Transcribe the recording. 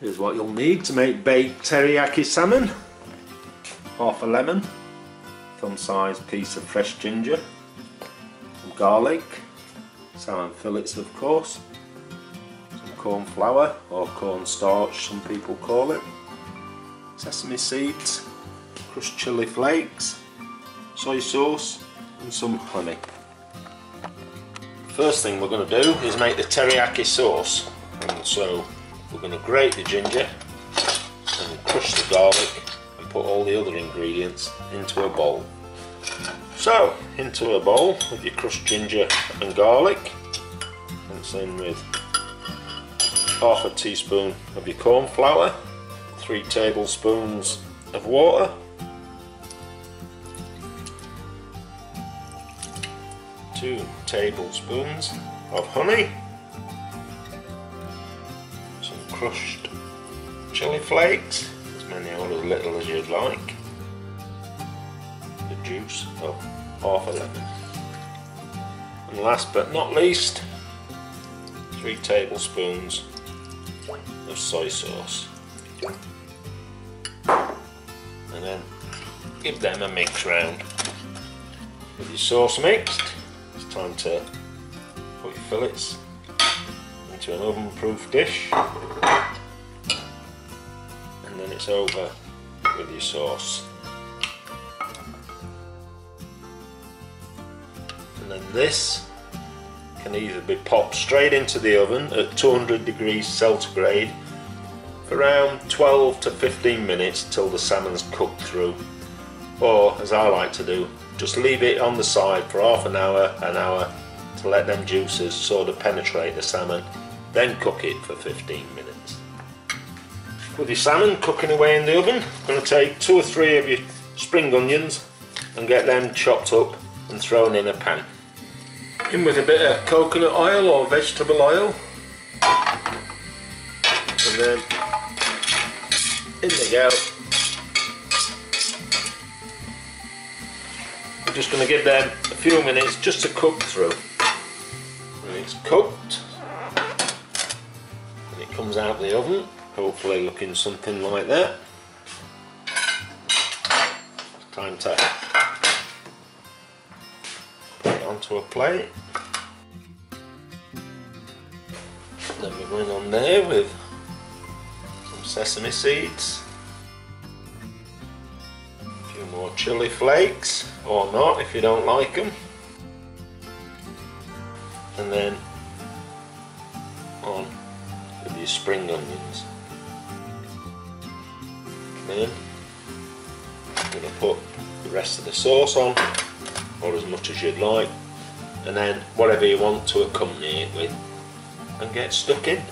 Here's what you'll need to make baked teriyaki salmon. Half a lemon, thumb-sized piece of fresh ginger, some garlic, salmon fillets of course, some corn flour or cornstarch some people call it, sesame seeds, crushed chili flakes, soy sauce and some honey. First thing we're going to do is make the teriyaki sauce, and so we're going to grate the ginger and crush the garlic and put all the other ingredients into a bowl. So into a bowl with your crushed ginger and garlic, mix in with half a teaspoon of your corn flour, 3 tablespoons of water, 2 tablespoons of honey, some crushed chili flakes, as many or as little as you'd like, the juice of half a lemon, and last but not least 3 tablespoons of soy sauce, and then give them a mix round. With your sauce mixed, it's time to put your fillets into an oven-proof dish, and then it's over with your sauce. And then this can either be popped straight into the oven at 200 degrees centigrade for around 12 to 15 minutes till the salmon's cooked through, or as I like to do, just leave it on the side for half an hour to let them juices sort of penetrate the salmon, then cook it for 15 minutes. With your salmon cooking away in the oven, I'm going to take 2 or 3 of your spring onions and get them chopped up and thrown in a pan. In with a bit of coconut oil or vegetable oil, and then in they go. We're just going to give them a few minutes just to cook through. When it's cooked, and it comes out of the oven, hopefully looking something like that, it's time to put it onto a plate. Then we're going on there with some sesame seeds, a few more chili flakes, or not if you don't like them, and then on with your spring onions. Then I'm going to put the rest of the sauce on, or as much as you'd like, and then whatever you want to accompany it with, and get stuck in.